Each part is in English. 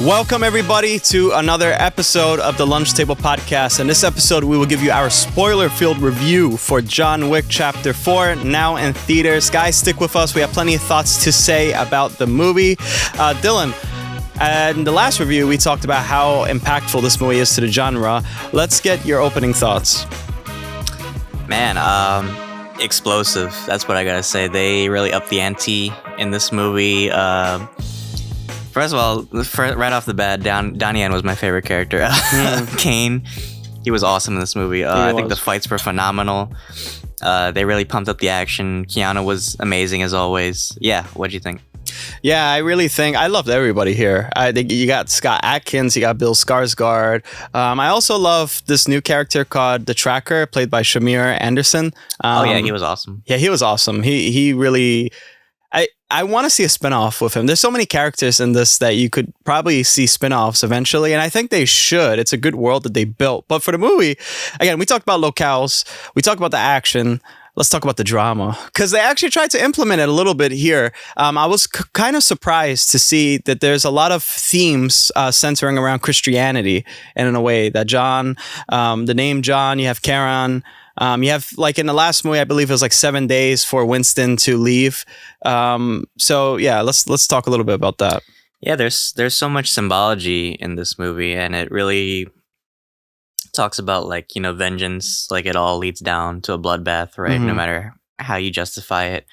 Welcome, everybody, to another episode of the Lunch Table Podcast. In this episode, we will give you our spoiler-filled review for John Wick Chapter 4, now in theaters. Guys, stick with us. We have plenty of thoughts to say about the movie. Dylan, in the last review, we talked about how impactful this movie is to the genre. Let's get your opening thoughts. Man, explosive. That's what I gotta say. They really upped the ante in this movie. First of all, right off the bat, Donnie was my favorite character. Kane, he was awesome in this movie. I think the fights were phenomenal. They really pumped up the action. Keanu was amazing as always. Yeah, what'd you think? Yeah, I really think I loved everybody here. I think you got Scott Adkins, you got Bill Skarsgård. I also love this new character called the Tracker, played by Shamir Anderson. He was awesome. Yeah, he was awesome. He really. I want to see a spinoff with him. There's so many characters in this that you could probably see spinoffs eventually, and I think they should. It's a good world that they built. But for the movie, again, we talked about locales, we talked about the action. Let's talk about the drama, because they actually tried to implement it a little bit here. I was kind of surprised to see that there's a lot of themes centering around Christianity, and in a way that John, the name John, you have Karen. You have, like, in the last movie, I believe it was like 7 days for Winston to leave. So yeah, let's talk a little bit about that. Yeah, there's so much symbology in this movie, and it really talks about, like, you know, vengeance. Like, it all leads down to a bloodbath, right? No matter how you justify it.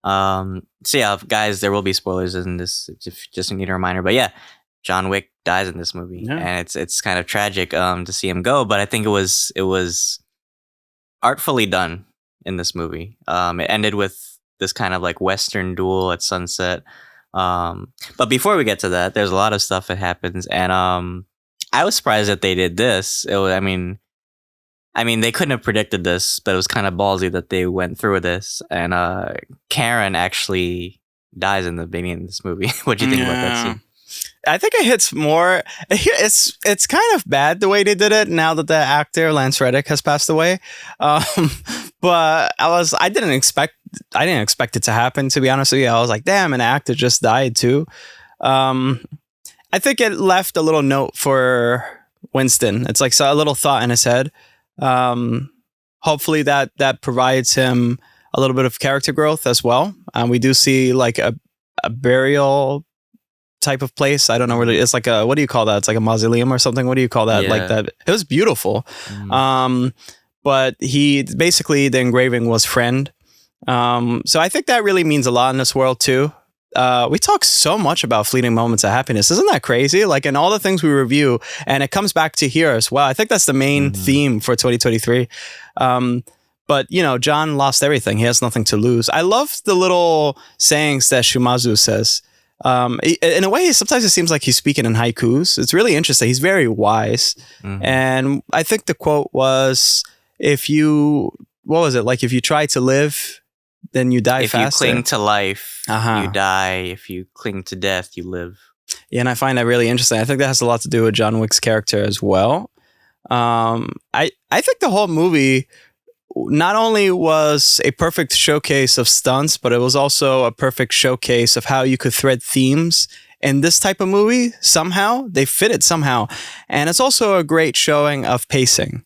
So yeah, guys, there will be spoilers in this. Just need a reminder. But yeah, John Wick dies in this movie, and it's kind of tragic to see him go. But I think it was artfully done in this movie. It ended with this kind of like Western duel at sunset. But before we get to that, there's a lot of stuff that happens, and I was surprised that they did this. I mean, they couldn't have predicted this, but it was kind of ballsy that they went through this. And Karen actually dies in the beginning of this movie. What do you think about that scene? I think it hits more. It's kind of bad the way they did it now that the actor Lance Reddick has passed away. But I didn't expect it to happen, to be honest with you. I was like, damn, an actor just died too. I think it left a little note for Winston. It's like a little thought in his head. Hopefully that provides him a little bit of character growth as well. We do see like a burial type of place. I don't know really. It's like what do you call that? It's like a mausoleum or something. What do you call that? Yeah. Like that. It was beautiful. But the engraving was friend. So I think that really means a lot in this world too. We talk so much about fleeting moments of happiness. Isn't that crazy? Like in all the things we review, and it comes back to here as well. I think that's the main theme for 2023. But, you know, John lost everything. He has nothing to lose. I love the little sayings that Shumazu says. In a way, sometimes it seems like he's speaking in haikus. It's really interesting. He's very wise. And I think the quote was, if you try to live, then you die faster. If you cling to life, you die. If you cling to death, you live. Yeah, and I find that really interesting. I think that has a lot to do with John Wick's character as well. I think the whole movie not only was a perfect showcase of stunts, but it was also a perfect showcase of how you could thread themes in this type of movie. Somehow they fit it somehow. And it's also a great showing of pacing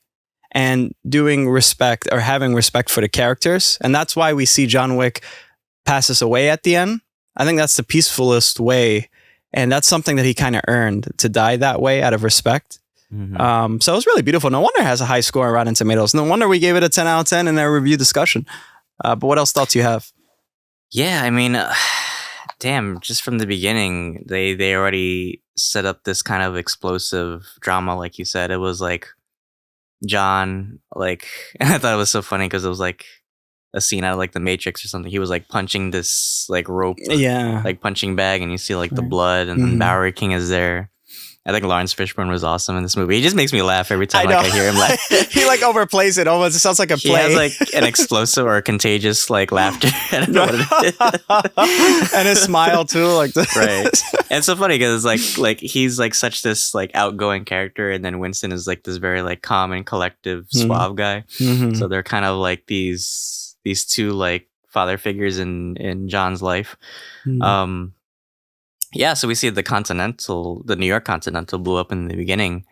and doing respect or having respect for the characters. And that's why we see John Wick passes away at the end. I think that's the peacefulest way. And that's something that he kind of earned, to die that way out of respect. So it was really beautiful. No wonder it has a high score on Rotten Tomatoes. No wonder we gave it a 10 out of 10 in our review discussion. But what else thoughts you have? Yeah, I mean, damn, just from the beginning, they already set up this kind of explosive drama, like you said. It was like John, like, and I thought it was so funny because it was like a scene out of like The Matrix or something. He was like punching this like rope, like punching bag, and you see like the blood, and then Bowery King is there. I think Laurence Fishburne was awesome in this movie. He just makes me laugh every time I hear him. Like he like overplays it almost. It sounds like a play. He has like an explosive or a contagious like laughter. I don't know what it is. And his smile too, like this. Right. And it's so funny because like he's like such this like outgoing character, and then Winston is like this very like calm and collective, suave guy. So they're kind of like these two like father figures in John's life. Yeah, so we see the New York Continental blew up in the beginning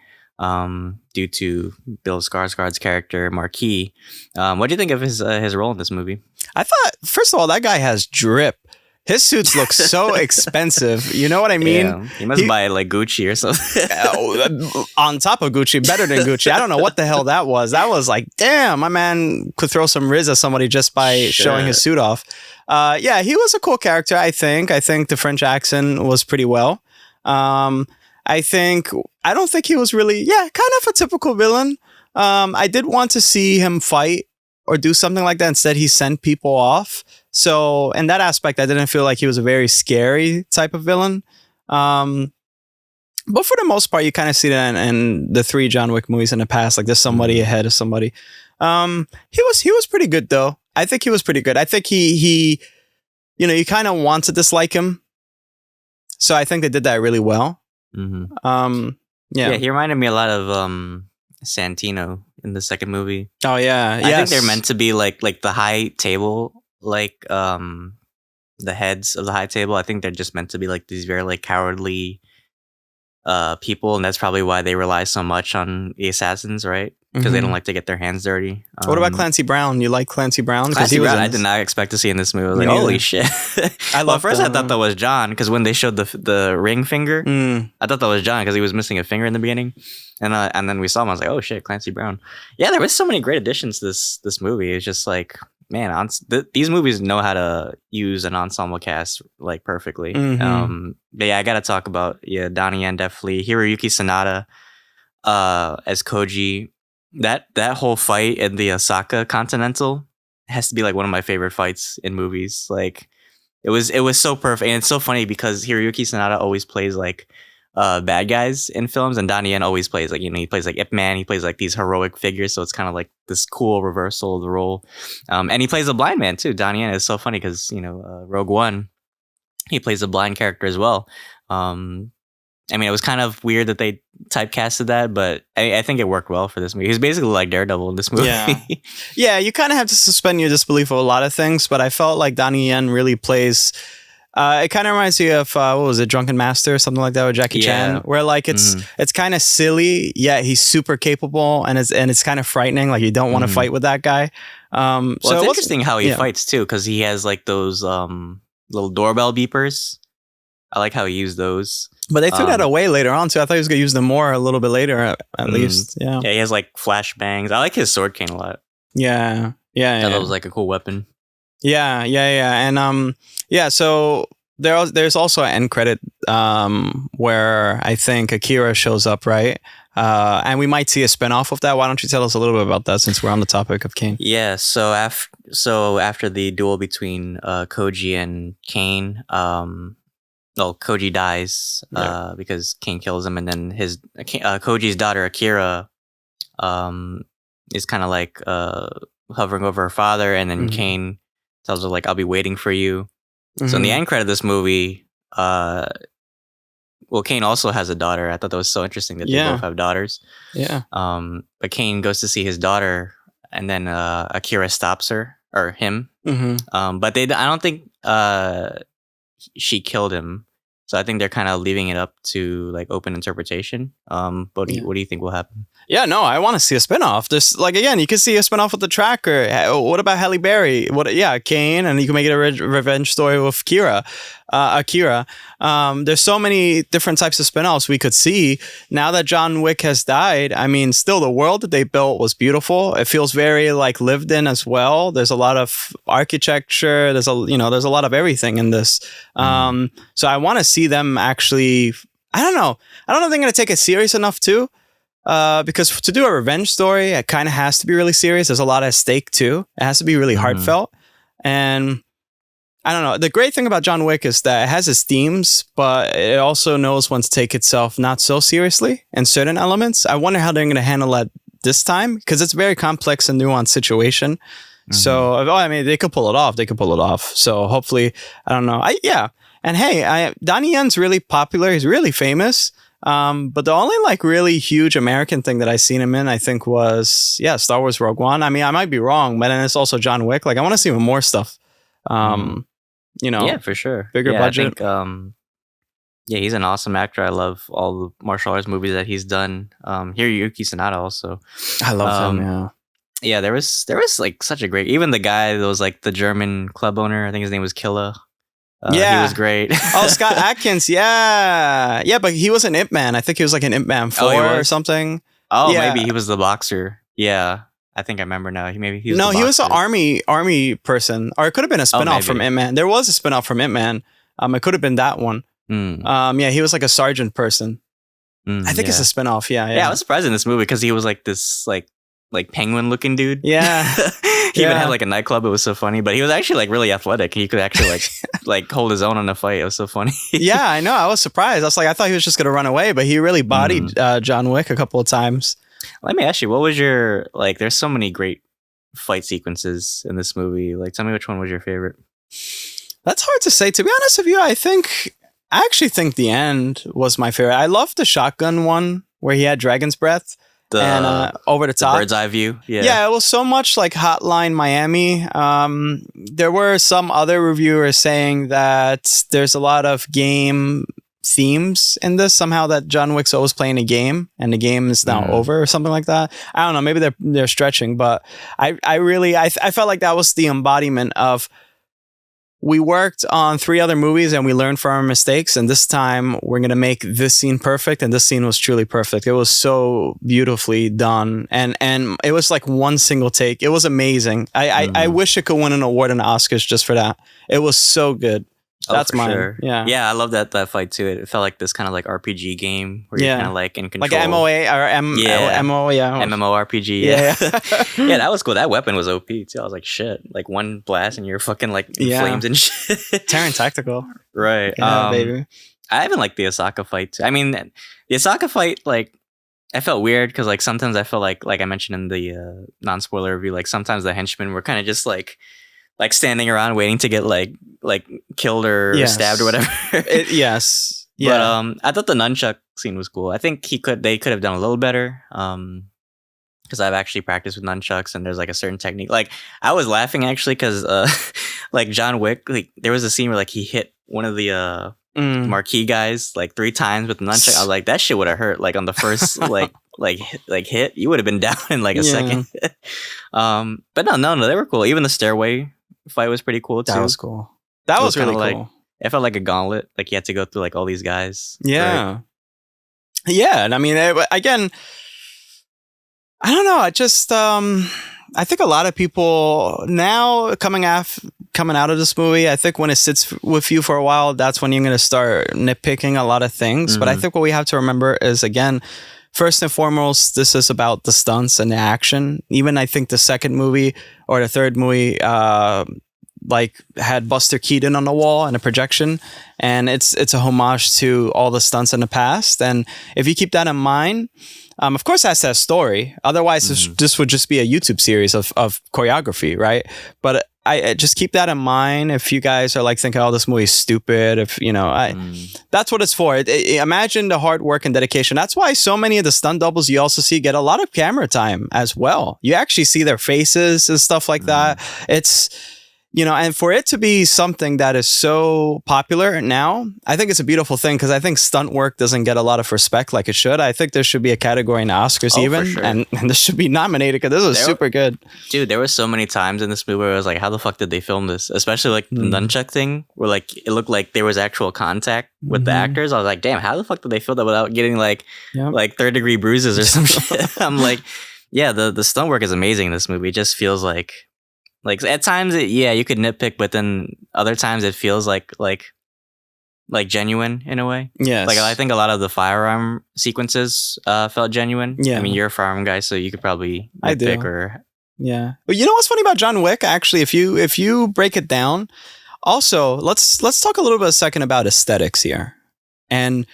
due to Bill Skarsgård's character, Marquis. What do you think of his role in this movie? I thought, first of all, that guy has drip. His suits look so expensive. You know what I mean? Yeah, he must buy like Gucci or something. On top of Gucci, better than Gucci. I don't know what the hell that was. That was like, damn, my man could throw some riz at somebody just by showing his suit off. Yeah, he was a cool character, I think. I think the French accent was pretty well. I don't think he was really, kind of a typical villain. I did want to see him fight or do something like that. Instead, he sent people off. So in that aspect, I didn't feel like he was a very scary type of villain. But for the most part, you kind of see that in the 3 John Wick movies in the past. Like there's somebody ahead of somebody. He was pretty good though. I think he was pretty good. I think he you kind of want to dislike him. So I think they did that really well. Mm-hmm. Yeah, he reminded me a lot of Santino in the second movie. Oh yeah, I think they're meant to be like the high table. Like the heads of the high table, I think they're just meant to be like these very like cowardly people, and that's probably why they rely so much on the assassins, right? Because they don't like to get their hands dirty. What about Clancy Brown? You like Clancy Brown? Clancy Brown, I did not expect to see in this movie. I was like, holy shit! I thought that was John, because when they showed the ring finger, I thought that was John because he was missing a finger in the beginning, and then we saw him. I was like, oh shit, Clancy Brown. Yeah, there was so many great additions to this movie. It's just like, man, these movies know how to use an ensemble cast like perfectly. But yeah, I gotta talk about Donnie Yen definitely. Hiroyuki Sanada as Koji. That whole fight in the Osaka Continental has to be like one of my favorite fights in movies. Like it was so perfect, and it's so funny because Hiroyuki Sanada always plays like bad guys in films, and Donnie Yen always plays like, he plays like Ip Man, he plays like these heroic figures, so it's kind of like this cool reversal of the role. And he plays a blind man too. Donnie Yen is so funny because Rogue One, he plays a blind character as well. I mean, it was kind of weird that they typecasted that, but I think it worked well for this movie. He's basically like Daredevil in this movie. Yeah, you kind of have to suspend your disbelief of a lot of things, but I felt like Donnie Yen really plays... it kind of reminds me of, what was it, Drunken Master or something like that with Jackie Chan, where like it's kind of silly, yet he's super capable, and it's kind of frightening. Like you don't want to fight with that guy. So it's interesting how he fights too, because he has like those little doorbell beepers. I like how he used those. But they threw that away later on too. I thought he was gonna use them more a little bit later, at least. Yeah. Yeah, he has like flashbangs. I like his sword cane a lot. Yeah. That was like a cool weapon. Yeah. And so there's also an end credit where I think Akira shows up, right? And we might see a spinoff of that. Why don't you tell us a little bit about that, since we're on the topic of Kane? Yeah, so after the duel between Koji and Kane, Koji dies because Kane kills him, and then his Koji's daughter Akira is kind of like hovering over her father, and then Kane tells her like, "I'll be waiting for you." So in the end credit of this movie, Kane also has a daughter. I thought that was so interesting that they both have daughters. Yeah. But Kane goes to see his daughter, and then Akira stops her or him. But I don't think she killed him. So I think they're kind of leaving it up to like open interpretation. But what do you think will happen? Yeah, no, I want to see a spinoff. There's like, again, you can see a spinoff with the Tracker. What about Halle Berry? Kane, and you can make it a revenge story with Akira. There's so many different types of spinoffs we could see. Now that John Wick has died, I mean, still the world that they built was beautiful. It feels very like lived in as well. There's a lot of architecture. There's a lot of everything in this. So I want to see them actually. I don't know if they're going to take it serious enough too. Because to do a revenge story, it kind of has to be really serious. There's a lot at stake too. It has to be really heartfelt. And I don't know. The great thing about John Wick is that it has its themes, but it also knows when to take itself not so seriously in certain elements. I wonder how they're going to handle that this time, because it's a very complex and nuanced situation. So, they could pull it off. So hopefully, I don't know. And hey, Donnie Yen's really popular. He's really famous. But the only like really huge American thing that I seen him in, I think, was Star Wars Rogue One. I mean, I might be wrong, but then it's also John Wick. Like, I want to see more stuff. Yeah, for sure. Bigger budget. I think, Yeah, he's an awesome actor. I love all the martial arts movies that he's done. Hiroyuki Sanada also. I love him. Yeah. Yeah, there was like such a great. Even the guy that was like the German club owner. I think his name was Killa. He was great. Oh, Scott Adkins. Yeah, yeah, but he was an Ip Man. I think he was like an Ip Man 4 or something. Oh, yeah. Maybe he was the boxer. Yeah, I think I remember now. He was no, the he was an boxer. army person, or it could have been a spinoff from Ip Man. There was a spinoff from Ip Man. It could have been that one. Yeah, he was like a sergeant person. I think it's a spinoff. Yeah. I was surprised in this movie because he was like this like penguin looking dude. Yeah. He even had like a nightclub. It was so funny, but he was actually like really athletic. He could actually like like hold his own on a fight. It was so funny. Yeah, I know. I was surprised. I thought he was just gonna run away, but he really bodied John Wick a couple of times. Let me ask you, what was your like? There's so many great fight sequences in this movie. Like, tell me which one was your favorite. That's hard to say. To be honest with you, I actually think the end was my favorite. I loved the shotgun one where he had dragon's breath. And over the top, bird's eye view. Yeah, it was so much like Hotline Miami. There were some other reviewers saying that there's a lot of game themes in this. Somehow that John Wick's always playing a game, and the game is now over, or something like that. I don't know. Maybe they're stretching, but I felt like that was the embodiment of. We worked on 3 other movies and we learned from our mistakes. And this time we're going to make this scene perfect. And this scene was truly perfect. It was so beautifully done. And it was like one single take. It was amazing. I wish it could win an award in the Oscars just for that. It was so good. That's mine. Sure. Yeah. Yeah, I love that fight too. It felt like this kind of like RPG game where you're kind of like in control. Like MOA or MMO, yeah. MMORPG. Yeah. Yeah, that was cool. That weapon was OP too. I was like, shit. Like one blast and you're fucking like in flames and shit. Terran Tactical. Right. Yeah, baby. I even like the Osaka fight too. I mean, the Osaka fight, like, I felt weird because like sometimes I felt like I mentioned in the non-spoiler review, like sometimes the henchmen were kind of just like standing around waiting to get like killed or stabbed or whatever. Yes. Yeah. But I thought the nunchuck scene was cool. I think they could have done a little better. Because I've actually practiced with nunchucks and there's like a certain technique. Like I was laughing actually because like John Wick, like there was a scene where like he hit one of the marquee guys like 3 times with the nunchuck. I was like, that shit would have hurt like on the first like hit. You would have been down in like a second. But no, they were cool. Even the stairway fight was pretty cool too. That was cool. That was really cool. Like, it felt like a gauntlet. Like you had to go through like all these guys. Yeah. Right? Yeah. And I mean, again, I don't know. I just, I think a lot of people now coming out of this movie, I think when it sits with you for a while, that's when you're going to start nitpicking a lot of things. But I think what we have to remember is, again, first and foremost, this is about the stunts and the action. Even I think the second movie or the third movie, like had Buster Keaton on the wall and a projection, and it's a homage to all the stunts in the past. And if you keep that in mind, of course, that's that story. Otherwise, this would just be a YouTube series of choreography, right? But I just keep that in mind. If you guys are like thinking, "Oh, this movie's stupid," that's what it's for. Imagine the hard work and dedication. That's why so many of the stunt doubles you also see get a lot of camera time as well. You actually see their faces and stuff like that. It's and for it to be something that is so popular now, I think it's a beautiful thing because I think stunt work doesn't get a lot of respect like it should. I think there should be a category in the Oscars for sure. and this should be nominated because this was super good. Dude, there were so many times in this movie where I was like, how the fuck did they film this? Especially like the nunchuck thing where like it looked like there was actual contact with the actors. I was like, damn, how the fuck did they film that without getting like 3rd-degree bruises or some shit? I'm like, yeah, the stunt work is amazing in this movie. It just feels like at times, you could nitpick, but then other times it feels like genuine in a way. Yes. Like I think a lot of the firearm sequences felt genuine. Yeah. I mean, you're a firearm guy, so you could probably nitpick Yeah. But you know what's funny about John Wick? Actually, if you break it down, also let's talk a little bit a second about aesthetics here, and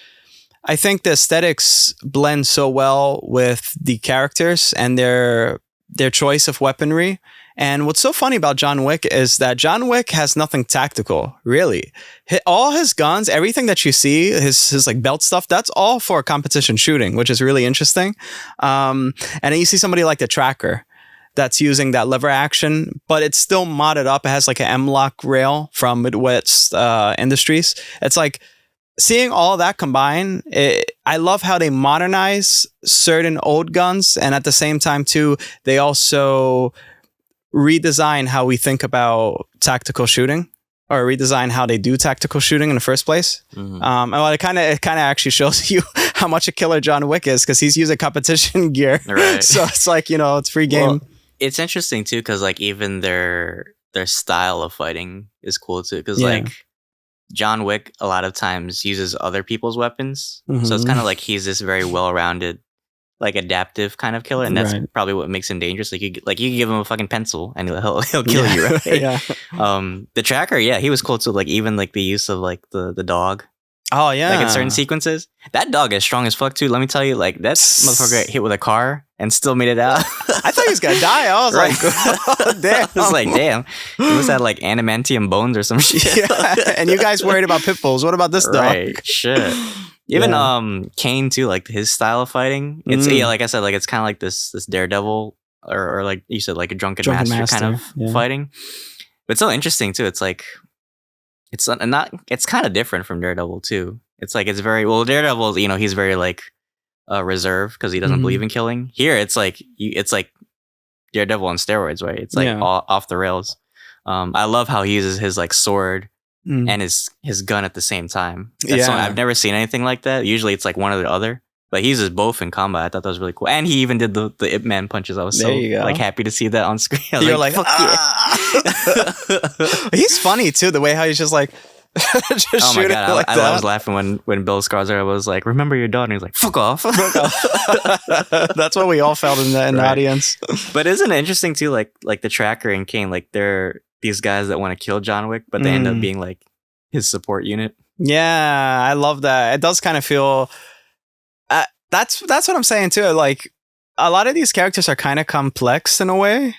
I think the aesthetics blend so well with the characters and their choice of weaponry. And what's so funny about John Wick is that John Wick has nothing tactical, really. All his guns, everything that you see, his like belt stuff, that's all for competition shooting, which is really interesting. And then you see somebody like the Tracker that's using that lever action, but it's still modded up. It has like an M-lock rail from Midwest Industries. It's like seeing all that combined, I love how they modernize certain old guns, and at the same time too, they also redesign how we think about tactical shooting, or redesign how they do tactical shooting in the first place. Mhm. And well, it kind of actually shows you how much a killer John Wick is, because he's using competition gear. Right. So it's like, it's free game. Well, it's interesting too, because like even their style of fighting is cool too, because Yeah. like John Wick a lot of times uses other people's weapons, so it's Mhm. kind of like he's this very well-rounded, like adaptive kind of killer, and that's Right. probably what makes him dangerous. Like you give him a fucking pencil and he'll kill you, right? Yeah. The tracker, yeah, he was cool too. Like even like the use of like the dog, Oh yeah. like in certain sequences. That dog is strong as fuck too. Let me tell you, like that motherfucker got hit with a car and still made it out. I thought he was gonna die. I was Right. like, oh, damn. I was like, damn, he must have like adamantium bones or some shit. Yeah. And you guys worried about pit bulls. What about this dog? Right, shit. Even Yeah. Kane too, like his style of fighting. It's Mm. yeah, like I said, like it's kind of like this daredevil or like you said, like a drunken master kind of yeah. fighting. But it's so interesting too. It's like it's not. It's kind of different from Daredevil too. It's like it's very well. Daredevil, he's very like reserved because he doesn't Mhm. believe in killing. Here, it's like Daredevil on steroids, right? It's like Yeah. all off the rails. I love how he uses his like sword Mm. and his gun at the same time. That's Yeah. I've never seen anything like that. Usually it's like one or the other. But he uses both in combat. I thought that was really cool. And he even did the Ip Man punches. I was so There you go. like happy to see that on screen. I was You're like, fuck "Ah." He's funny too, the way how he's just like just Oh my shooting god, like I that. was laughing when Bill Skarsgård was like, "Remember your daughter?" And he's like, "Fuck off." That's what we all felt in the Right. audience. But isn't it interesting too? Like the Tracker and Kane, like they're these guys that want to kill John Wick, but they end up being like his support unit. Yeah, I love that. It does kind of feel. That's what I'm saying too. Like a lot of these characters are kind of complex in a way,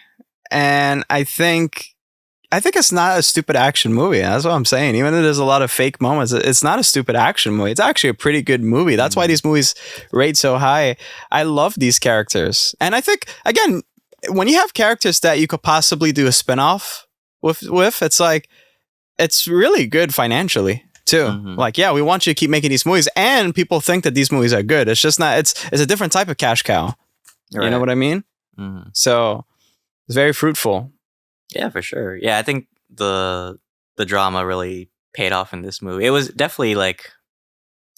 and I think it's not a stupid action movie. That's what I'm saying. Even though there's a lot of fake moments, it's not a stupid action movie. It's actually a pretty good movie. That's why these movies rate so high. I love these characters, and I think again, when you have characters that you could possibly do a spinoff with, it's like it's really good financially too. Mhm. Like, yeah, we want you to keep making these movies, and people think that these movies are good. It's just not. It's a different type of cash cow. You know what I mean? Mhm. So it's very fruitful. Yeah, for sure. Yeah, I think the drama really paid off in this movie. It was definitely like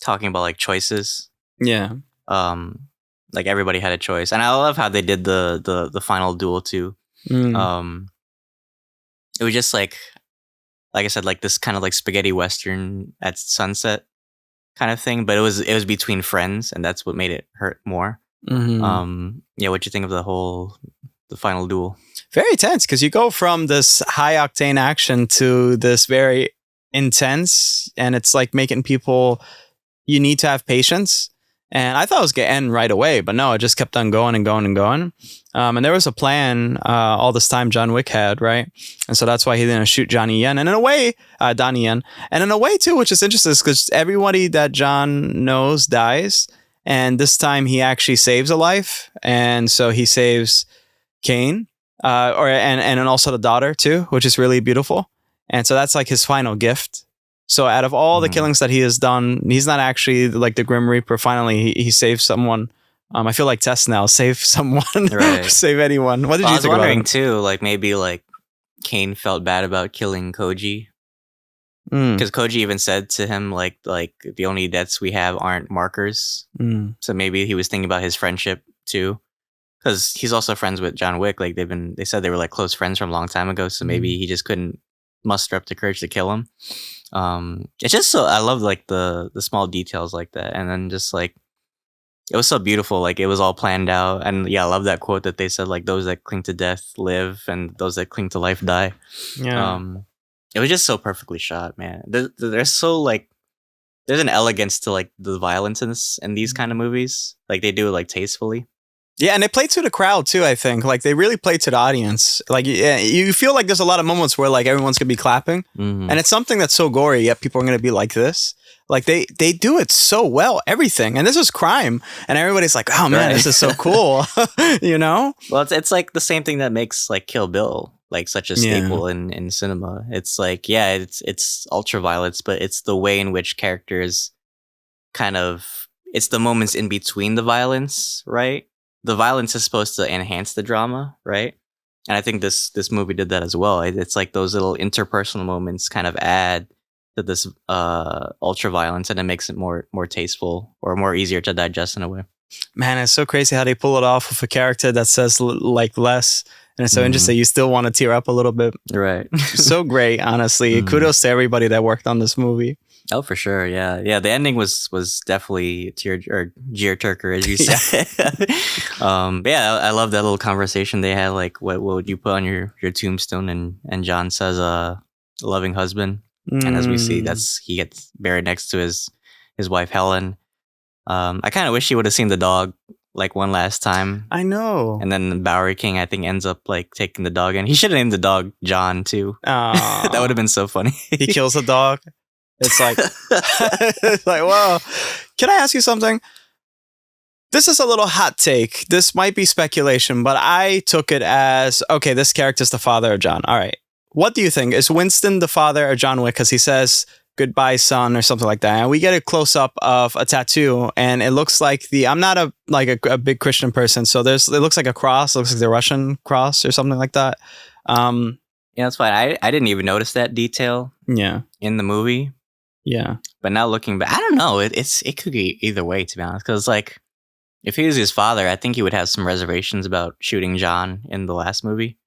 talking about like choices. Yeah. Like everybody had a choice, and I love how they did the final duel too. Mm. It was just like I said, like this kind of like spaghetti western at sunset kind of thing, but it was between friends, and that's what made it hurt more. Mhm. Yeah, what you think of the final duel? Very tense, because you go from this high octane action to this very intense, and it's like making people. You need to have patience. And I thought it was going to end right away, but no, it just kept on going and going and going. And there was a plan all this time John Wick had, right? And so that's why he didn't shoot Johnny Yen. And in a way, Donnie Yen. And in a way, too, which is interesting, is because everybody that John knows dies. And this time he actually saves a life. And so he saves Kane, and also the daughter, too, which is really beautiful. And so that's like his final gift. So out of all the killings that he has done, he's not actually like the Grim Reaper. Finally, he saves someone. I feel like Tess now. Save someone. Right. Save anyone. What did you I was think about wondering it? too, like maybe like Kane felt bad about killing Koji, because Koji even said to him like the only debts we have aren't markers. So maybe he was thinking about his friendship too, because he's also friends with John Wick. Like they said they were like close friends from a long time ago. So maybe he just couldn't muster up the courage to kill him. It's just so I love like the small details like that, and then just like it was so beautiful. Like it was all planned out, and yeah, I love that quote that they said like those that cling to death live, and those that cling to life die. Yeah. It was just so perfectly shot, man. There's so like there's an elegance to like the violence in these kind of movies. Like they do it like tastefully. Yeah, and they play to the crowd too, I think. Like they really play to the audience. Like yeah, you feel like there's a lot of moments where like everyone's gonna be clapping. Mhm. And it's something that's so gory, yet people are gonna be like this. Like they do it so well, everything. And this is crime. And everybody's like, oh man, Right. this is so cool. You know? Well, it's like the same thing that makes like Kill Bill like such a staple in cinema. It's like, yeah, it's ultra violence, but it's the way in which characters kind of, it's the moments in between the violence, right? The violence is supposed to enhance the drama, right? And I think this movie did that as well. It's like those little interpersonal moments kind of add to this ultra violence, and it makes it more tasteful or more easier to digest in a way. Man, it's so crazy how they pull it off with a character that says like less, and it's so interesting. You still want to tear up a little bit, right? So great, honestly. Kudos to everybody that worked on this movie. Oh, for sure, yeah. The ending was definitely tear-jerker, as you said. Yeah, I love that little conversation they had. Like, what would you put on your tombstone? And John says, "Loving husband." And as we see, he gets buried next to his wife Helen. I kind of wish he would have seen the dog like one last time. I know. And then the Bowery King, I think, ends up like taking the dog in. He should have named the dog John too. That would have been so funny. He kills the dog. It's like, it's like, whoa. Can I ask you something? This is a little hot take. This might be speculation, but I took it as, okay, this character's the father of John. All right. What do you think? Is Winston the father of John Wick? Because he says, "Goodbye, son," or something like that. And we get a close up of a tattoo, and it looks like I'm not a big Christian person, so it looks like a cross. It looks like the Russian cross or something like that. Yeah, that's fine. I didn't even notice that detail. Yeah. In the movie. Yeah. But now looking back, I don't know. It could be either way, to be honest. Because like, if he was his father, I think he would have some reservations about shooting John in the last movie.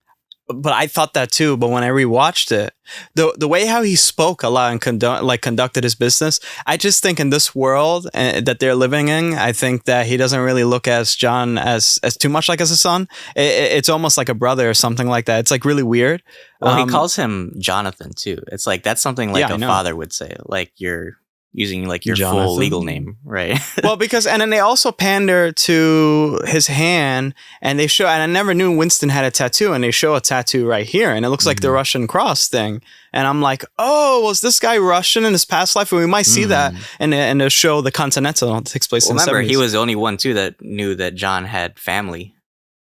But I thought that too. But when I rewatched it, the way how he spoke a lot and conducted his business, I just think in this world that they're living in, I think that he doesn't really look as John as too much like as a son. It's almost like a brother or something like that. It's like really weird. Well, he calls him Jonathan too. It's like that's something like a father would say. Like you're using like your Jonathan. Full legal name, right? Well, and then they also pander to his hand, and they show, and I never knew Winston had a tattoo, and they show a tattoo right here, and it looks like the Russian cross thing. And I'm like, oh, was this guy Russian in his past life? And we might see that in the show The Continental. It takes place in the 70s. Remember, he was the only one too that knew that John had family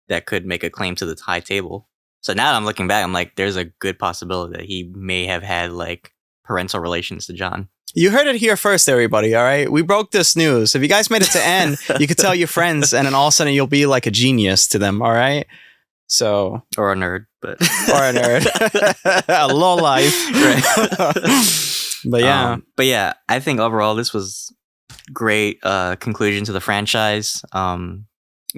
that could make a claim to the high table. So now that I'm looking back, I'm like, there's a good possibility that he may have had like parental relations to John. You heard it here first, everybody, all right? We broke this news. If you guys made it to end, you could tell your friends, and then all of a sudden you'll be like a genius to them, all right? So... Or a nerd, but... Or a nerd. A low life. Right. But yeah, I think overall this was great conclusion to the franchise.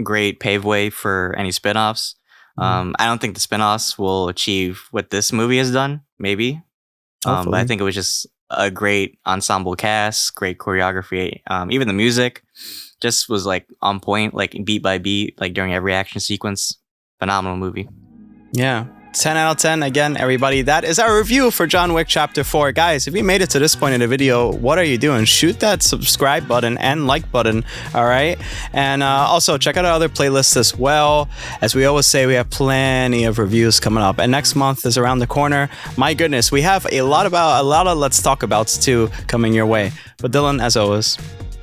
Great pave way for any spinoffs. I don't think the spinoffs will achieve what this movie has done, maybe. But I think it was just a great ensemble cast, great choreography. Even the music just was like on point, like beat by beat, like during every action sequence. Phenomenal movie. Yeah. 10 out of 10 again, everybody. That is our review for John Wick Chapter 4. Guys, if you made it to this point in the video, what are you doing? Shoot that subscribe button and like button, all right? And also check out our other playlists as well. As we always say, we have plenty of reviews coming up, and next month is around the corner. My goodness, we have a lot of Let's Talk Abouts too coming your way. But Dylan, as always,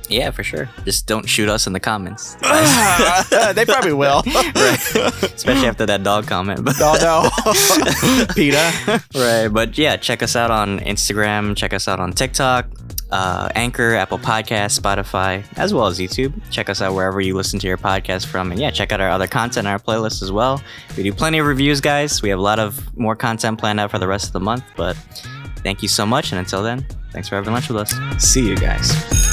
yeah, for sure. Just don't shoot us in the comments. They probably will. Right. Especially after that dog comment. Oh, no. PETA. Right. But yeah, check us out on Instagram. Check us out on TikTok, Anchor, Apple Podcasts, Spotify, as well as YouTube. Check us out wherever you listen to your podcast from. And yeah, check out our other content on our playlist as well. We do plenty of reviews, guys. We have a lot of more content planned out for the rest of the month. But thank you so much. And until then, thanks for having lunch with us. See you guys.